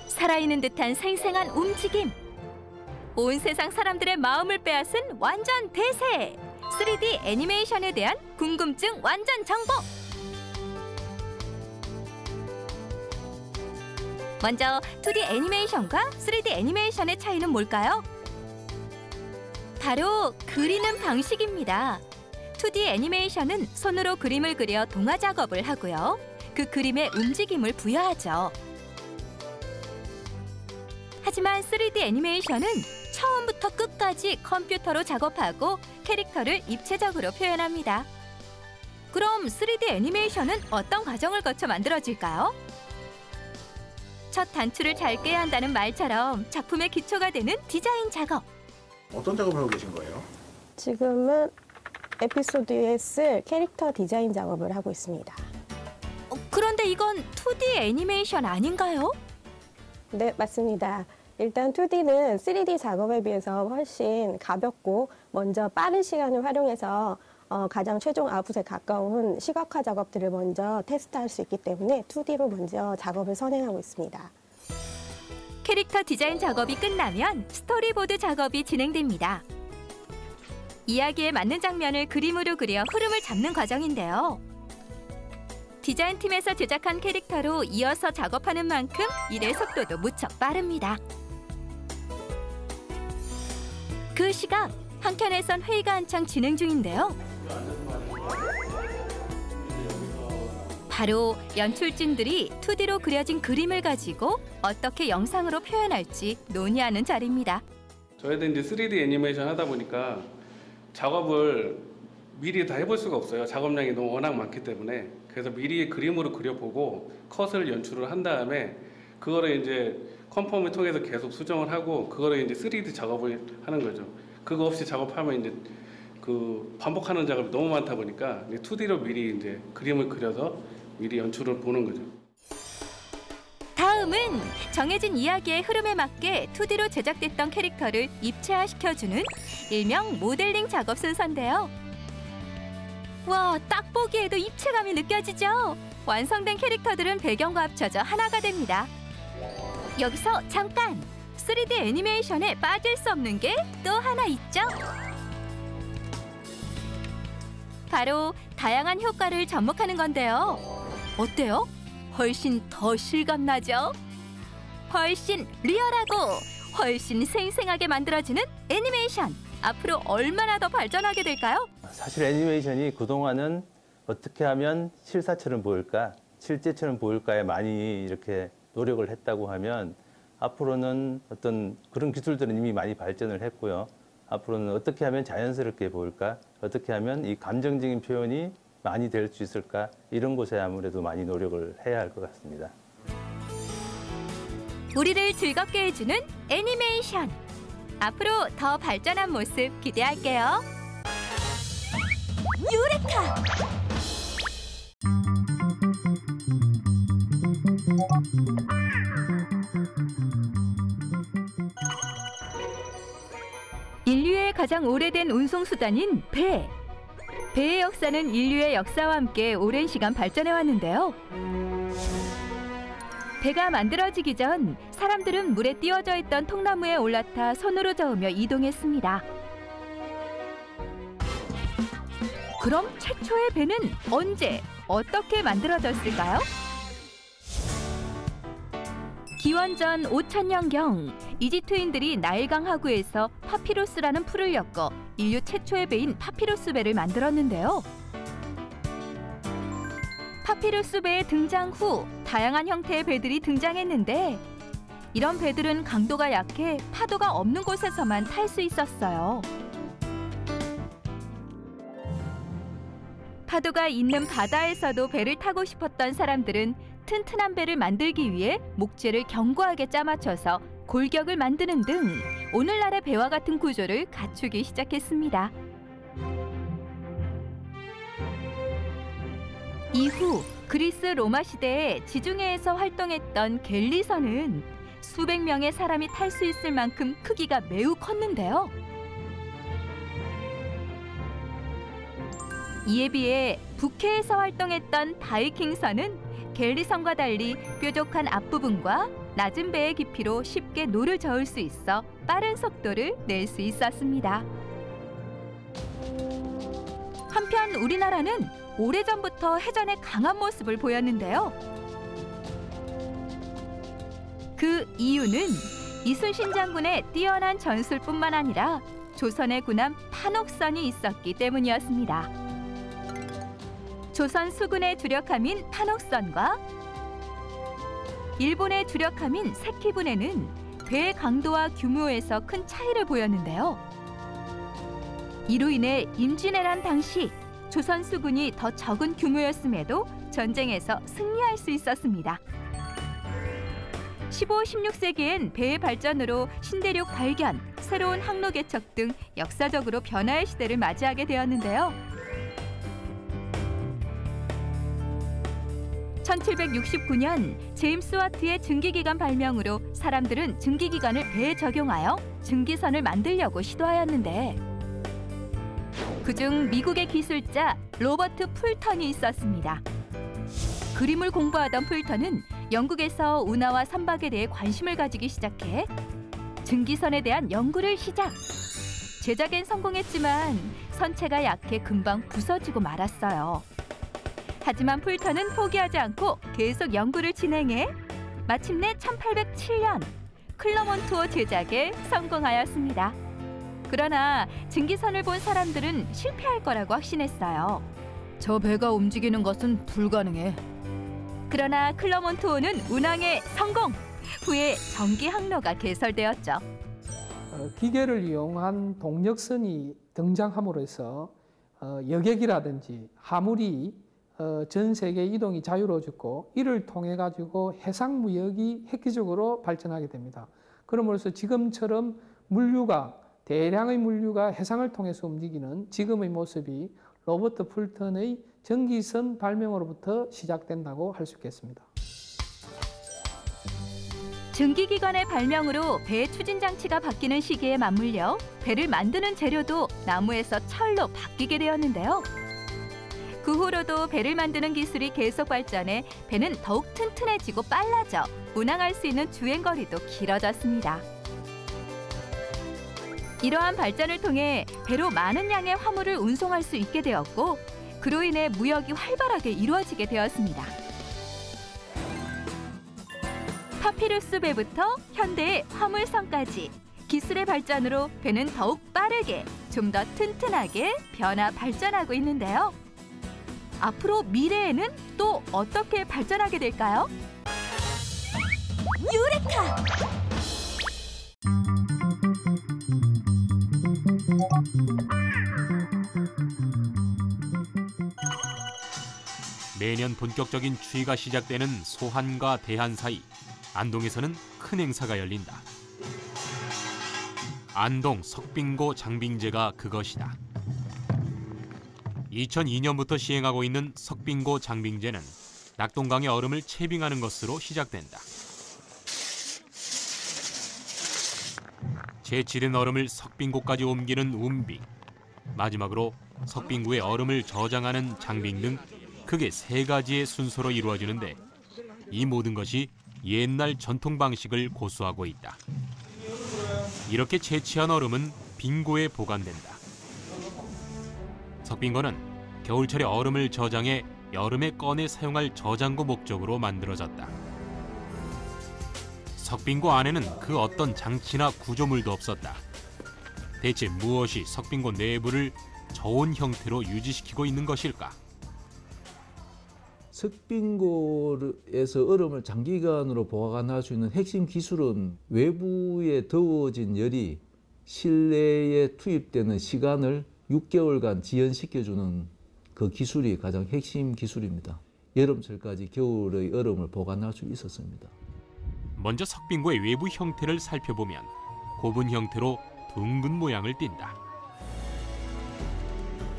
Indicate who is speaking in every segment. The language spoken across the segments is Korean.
Speaker 1: 살아있는 듯한 생생한 움직임. 온 세상 사람들의 마음을 빼앗은 완전 대세. 3D 애니메이션에 대한 궁금증 완전 정복. 먼저 2D 애니메이션과 3D 애니메이션의 차이는 뭘까요? 바로 그리는 방식입니다. 2D 애니메이션은 손으로 그림을 그려 동화 작업을 하고요. 그 그림에 움직임을 부여하죠. 하지만 3D 애니메이션은 처음부터 끝까지 컴퓨터로 작업하고 캐릭터를 입체적으로 표현합니다. 그럼 3D 애니메이션은 어떤 과정을 거쳐 만들어질까요? 첫 단추를 잘 꿰야 한다는 말처럼 작품의 기초가 되는 디자인 작업.
Speaker 2: 어떤 작업을 하고 계신 거예요?
Speaker 3: 지금은 에피소드에 쓸 캐릭터 디자인 작업을 하고 있습니다.
Speaker 1: 그런데 이건 2D 애니메이션 아닌가요?
Speaker 3: 네, 맞습니다. 일단 2D는 3D 작업에 비해서 훨씬 가볍고 먼저 빠른 시간을 활용해서 가장 최종 아웃풋에 가까운 시각화 작업들을 먼저 테스트할 수 있기 때문에 2D로 먼저 작업을 선행하고 있습니다.
Speaker 1: 캐릭터 디자인 작업이 끝나면 스토리보드 작업이 진행됩니다. 이야기에 맞는 장면을 그림으로 그려 흐름을 잡는 과정인데요. 디자인팀에서 제작한 캐릭터로 이어서 작업하는 만큼 일의 속도도 무척 빠릅니다. 그 시각, 한켠에선 회의가 한창 진행 중인데요. 바로 연출진들이 2D로 그려진 그림을 가지고 어떻게 영상으로 표현할지 논의하는 자리입니다.
Speaker 4: 저희도 이제 3D 애니메이션 하다 보니까 작업을 미리 다 해볼 수가 없어요. 작업량이 너무 워낙 많기 때문에. 그래서 미리 그림으로 그려보고 컷을 연출을 한 다음에 그거를 이제 컨펌을 통해서 계속 수정을 하고 그거를 이제 3D 작업을 하는 거죠. 그거 없이 작업하면 이제 그 반복하는 작업이 너무 많다 보니까 2D로 미리 이제 그림을 그려서 미리 연출을 보는 거죠.
Speaker 1: 다음은 정해진 이야기의 흐름에 맞게 2D로 제작됐던 캐릭터를 입체화시켜주는 일명 모델링 작업 순서인데요. 와, 딱 보기에도 입체감이 느껴지죠? 완성된 캐릭터들은 배경과 합쳐져 하나가 됩니다. 여기서 잠깐! 3D 애니메이션에 빠질 수 없는 게 또 하나 있죠? 바로 다양한 효과를 접목하는 건데요. 어때요? 훨씬 더 실감나죠? 훨씬 리얼하고 훨씬 생생하게 만들어지는 애니메이션. 앞으로 얼마나 더 발전하게 될까요?
Speaker 5: 사실 애니메이션이 그동안은 어떻게 하면 실사처럼 보일까, 실제처럼 보일까에 많이 이렇게 노력을 했다고 하면 앞으로는 어떤 그런 기술들은 이미 많이 발전을 했고요. 앞으로는 어떻게 하면 자연스럽게 보일까, 어떻게 하면 이 감정적인 표현이 많이 될 수 있을까, 이런 곳에 아무래도 많이 노력을 해야 할 것 같습니다.
Speaker 1: 우리를 즐겁게 해주는 애니메이션. 앞으로 더 발전한 모습 기대할게요. 유레카! 인류의 가장 오래된 운송수단인 배. 배의 역사는 인류의 역사와 함께 오랜 시간 발전해 왔는데요. 배가 만들어지기 전 사람들은 물에 띄워져 있던 통나무에 올라타 손으로 저으며 이동했습니다. 그럼 최초의 배는 언제, 어떻게 만들어졌을까요? 기원전 5000년경 이집트인들이 나일강 하구에서 파피루스라는 풀을 엮어 인류 최초의 배인 파피루스 배를 만들었는데요. 파피루스 배의 등장 후 다양한 형태의 배들이 등장했는데 이런 배들은 강도가 약해 파도가 없는 곳에서만 탈 수 있었어요. 파도가 있는 바다에서도 배를 타고 싶었던 사람들은 튼튼한 배를 만들기 위해 목재를 견고하게 짜맞춰서 골격을 만드는 등 오늘날의 배와 같은 구조를 갖추기 시작했습니다. 이후 그리스 로마 시대에 지중해에서 활동했던 갤리선은 수백 명의 사람이 탈 수 있을 만큼 크기가 매우 컸는데요. 이에 비해 북해에서 활동했던 바이킹선은 갤리선과 달리 뾰족한 앞부분과 낮은 배의 깊이로 쉽게 노를 저을 수 있어 빠른 속도를 낼 수 있었습니다. 한편 우리나라는 오래전부터 해전에 강한 모습을 보였는데요. 그 이유는 이순신 장군의 뛰어난 전술뿐만 아니라 조선의 군함 판옥선이 있었기 때문이었습니다. 조선 수군의 주력함인 판옥선과 일본의 주력함인 세키분해는 배의 강도와 규모에서 큰 차이를 보였는데요. 이로 인해 임진왜란 당시 조선 수군이 더 적은 규모였음에도 전쟁에서 승리할 수 있었습니다. 15, 16세기엔 배의 발전으로 신대륙 발견, 새로운 항로 개척 등 역사적으로 변화의 시대를 맞이하게 되었는데요. 1769년 제임스 와트의 증기기관 발명으로 사람들은 증기기관을 배에 적용하여 증기선을 만들려고 시도하였는데 그중 미국의 기술자 로버트 풀턴이 있었습니다. 그림을 공부하던 풀턴은 영국에서 운하와 선박에 대해 관심을 가지기 시작해 증기선에 대한 연구를 시작. 제작엔 성공했지만 선체가 약해 금방 부서지고 말았어요. 하지만 풀턴은 포기하지 않고 계속 연구를 진행해 마침내 1807년 클러먼트호 제작에 성공하였습니다. 그러나 증기선을 본 사람들은 실패할 거라고 확신했어요. 저 배가 움직이는 것은 불가능해. 그러나 클러먼트호는 운항에 성공! 후에 전기 항로가 개설되었죠.
Speaker 6: 기계를 이용한 동력선이 등장함으로써 여객이라든지 화물이 전 세계 이동이 자유로워졌고 이를 통해 가지고 해상 무역이 획기적으로 발전하게 됩니다. 그러므로써 지금처럼 대량의 물류가 해상을 통해서 움직이는 지금의 모습이 로버트 풀턴의 전기선 발명으로부터 시작된다고 할 수 있겠습니다.
Speaker 1: 증기기관의 발명으로 배의 추진 장치가 바뀌는 시기에 맞물려 배를 만드는 재료도 나무에서 철로 바뀌게 되었는데요. 그 후로도 배를 만드는 기술이 계속 발전해 배는 더욱 튼튼해지고 빨라져 운항할 수 있는 주행거리도 길어졌습니다. 이러한 발전을 통해 배로 많은 양의 화물을 운송할 수 있게 되었고 그로 인해 무역이 활발하게 이루어지게 되었습니다. 파피루스 배부터 현대의 화물선까지 기술의 발전으로 배는 더욱 빠르게 좀 더 튼튼하게 변화 발전하고 있는데요. 앞으로 미래에는 또 어떻게 발전하게 될까요? 유레카!
Speaker 7: 매년 본격적인 추위가 시작되는 소한과 대한 사이 안동에서는 큰 행사가 열린다. 안동 석빙고 장빙제가 그것이다. 2002년부터 시행하고 있는 석빙고 장빙제는 낙동강의 얼음을 채빙하는 것으로 시작된다. 채취된 얼음을 석빙고까지 옮기는 운빙, 마지막으로 석빙고의 얼음을 저장하는 장빙 등 크게 3가지의 순서로 이루어지는데 이 모든 것이 옛날 전통 방식을 고수하고 있다. 이렇게 채취한 얼음은 빙고에 보관된다. 석빙고는 겨울철에 얼음을 저장해 여름에 꺼내 사용할 저장고 목적으로 만들어졌다. 석빙고 안에는 그 어떤 장치나 구조물도 없었다. 대체 무엇이 석빙고 내부를 저온 형태로 유지시키고 있는 것일까?
Speaker 8: 석빙고에서 얼음을 장기간으로 보관할 수 있는 핵심 기술은 외부에 더워진 열이 실내에 투입되는 시간을 6개월간 지연시켜주는 그 기술이 가장 핵심 기술입니다. 여름철까지 겨울의 얼음을 보관할 수 있었습니다.
Speaker 7: 먼저 석빙고의 외부 형태를 살펴보면 고분 형태로 둥근 모양을 띈다.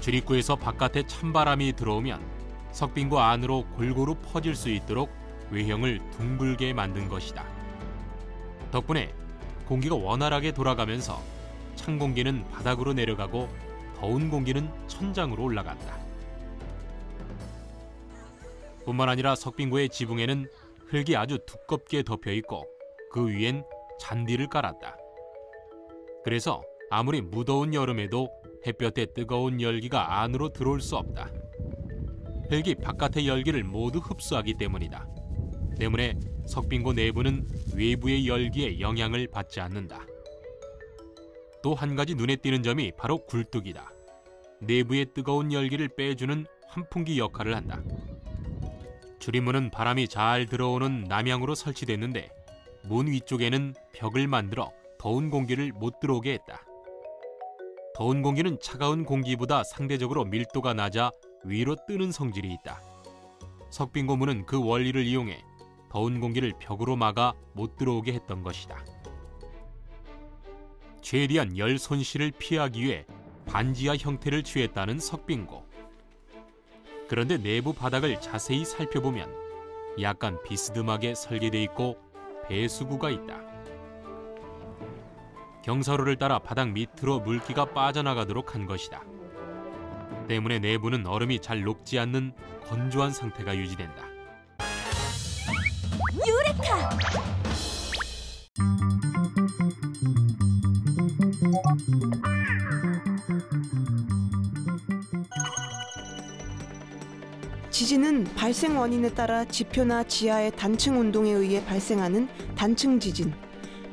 Speaker 7: 출입구에서 바깥에 찬바람이 들어오면 석빙고 안으로 골고루 퍼질 수 있도록 외형을 둥글게 만든 것이다. 덕분에 공기가 원활하게 돌아가면서 찬 공기는 바닥으로 내려가고 더운 공기는 천장으로 올라간다. 뿐만 아니라 석빙고의 지붕에는 흙이 아주 두껍게 덮여 있고 그 위엔 잔디를 깔았다. 그래서 아무리 무더운 여름에도 햇볕의 뜨거운 열기가 안으로 들어올 수 없다. 흙이 바깥의 열기를 모두 흡수하기 때문이다. 때문에 석빙고 내부는 외부의 열기에 영향을 받지 않는다. 또 한 가지 눈에 띄는 점이 바로 굴뚝이다. 내부의 뜨거운 열기를 빼주는 환풍기 역할을 한다. 출입문은 바람이 잘 들어오는 남향으로 설치됐는데 문 위쪽에는 벽을 만들어 더운 공기를 못 들어오게 했다. 더운 공기는 차가운 공기보다 상대적으로 밀도가 낮아 위로 뜨는 성질이 있다. 석빙고 문은 그 원리를 이용해 더운 공기를 벽으로 막아 못 들어오게 했던 것이다. 최대한 열 손실을 피하기 위해 반지하 형태를 취했다는 석빙고. 그런데 내부 바닥을 자세히 살펴보면 약간 비스듬하게 설계돼 있고 배수구가 있다. 경사로를 따라 바닥 밑으로 물기가 빠져나가도록 한 것이다. 때문에 내부는 얼음이 잘 녹지 않는 건조한 상태가 유지된다.
Speaker 1: 유레카!
Speaker 9: 지진은 발생 원인에 따라 지표나 지하의 단층 운동에 의해 발생하는 단층 지진,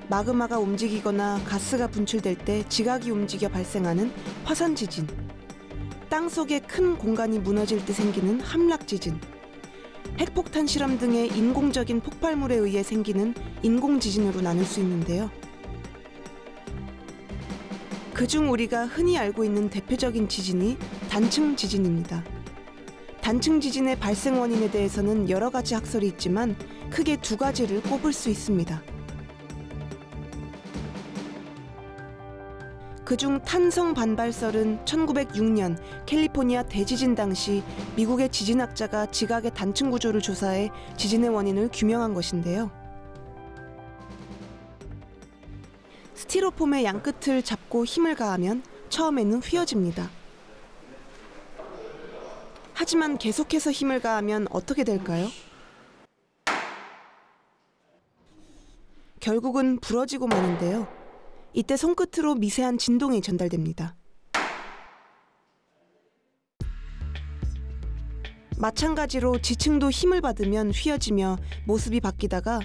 Speaker 9: 마그마가 움직이거나 가스가 분출될 때 지각이 움직여 발생하는 화산 지진, 땅 속에 큰 공간이 무너질 때 생기는 함락 지진, 핵폭탄 실험 등의 인공적인 폭발물에 의해 생기는 인공 지진으로 나눌 수 있는데요. 그중 우리가 흔히 알고 있는 대표적인 지진이 단층 지진입니다. 단층 지진의 발생 원인에 대해서는 여러 가지 학설이 있지만 크게 두 가지를 꼽을 수 있습니다. 그중 탄성 반발설은 1906년 캘리포니아 대지진 당시 미국의 지진학자가 지각의 단층 구조를 조사해 지진의 원인을 규명한 것인데요. 스티로폼의 양끝을 잡고 힘을 가하면 처음에는 휘어집니다. 하지만 계속해서 힘을 가하면 어떻게 될까요? 결국은 부러지고 마는데요. 이때 손끝으로 미세한 진동이 전달됩니다. 마찬가지로 지층도 힘을 받으면 휘어지며 모습이 바뀌다가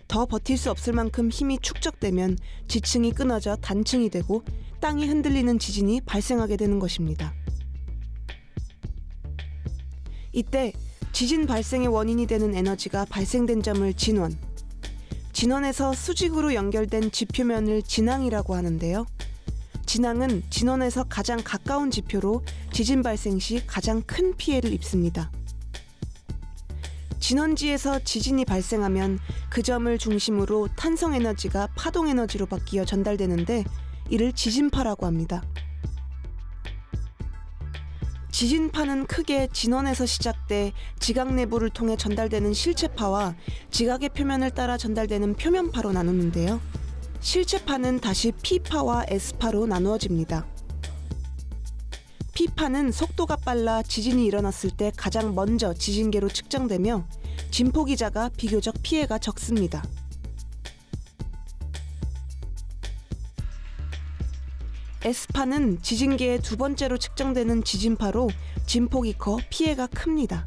Speaker 9: 더 버틸 수 없을 만큼 힘이 축적되면 지층이 끊어져 단층이 되고 땅이 흔들리는 지진이 발생하게 되는 것입니다. 이때 지진 발생의 원인이 되는 에너지가 발생된 점을 진원, 진원에서 수직으로 연결된 지표면을 진앙이라고 하는데요. 진앙은 진원에서 가장 가까운 지표로 지진 발생 시 가장 큰 피해를 입습니다. 진원지에서 지진이 발생하면 그 점을 중심으로 탄성 에너지가 파동 에너지로 바뀌어 전달되는데 이를 지진파라고 합니다. 지진파는 크게 진원에서 시작돼 지각 내부를 통해 전달되는 실체파와 지각의 표면을 따라 전달되는 표면파로 나누는데요. 실체파는 다시 P파와 S파로 나누어집니다. P파는 속도가 빨라 지진이 일어났을 때 가장 먼저 지진계로 측정되며 진폭이 작아 비교적 피해가 적습니다. S파는 지진계의 두 번째로 측정되는 지진파로 진폭이 커 피해가 큽니다.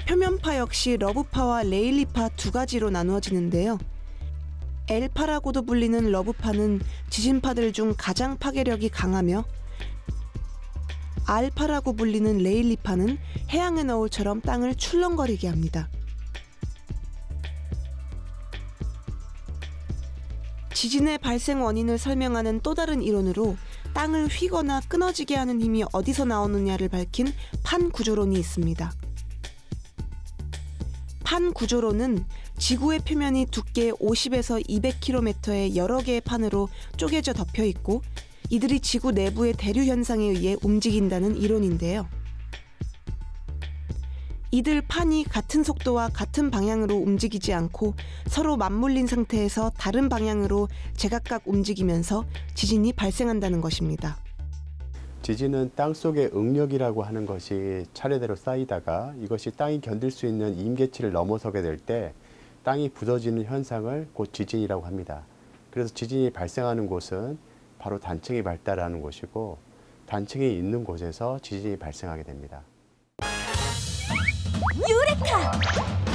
Speaker 9: 표면파 역시 러브파와 레일리파 두 가지로 나누어지는데요. L파라고도 불리는 러브파는 지진파들 중 가장 파괴력이 강하며 R파라고 불리는 레일리파는 해양의 너울처럼 땅을 출렁거리게 합니다. 지진의 발생 원인을 설명하는 또 다른 이론으로 땅을 휘거나 끊어지게 하는 힘이 어디서 나오느냐를 밝힌 판 구조론이 있습니다. 판 구조론은 지구의 표면이 두께 50에서 200km의 여러 개의 판으로 쪼개져 덮여 있고 이들이 지구 내부의 대류 현상에 의해 움직인다는 이론인데요. 이들 판이 같은 속도와 같은 방향으로 움직이지 않고 서로 맞물린 상태에서 다른 방향으로 제각각 움직이면서 지진이 발생한다는 것입니다.
Speaker 10: 지진은 땅속의 응력이라고 하는 것이 차례대로 쌓이다가 이것이 땅이 견딜 수 있는 임계치를 넘어서게 될 때 땅이 부서지는 현상을 곧 지진이라고 합니다. 그래서 지진이 발생하는 곳은 바로 단층이 발달하는 곳이고 단층이 있는 곳에서 지진이 발생하게 됩니다.
Speaker 1: 유레카!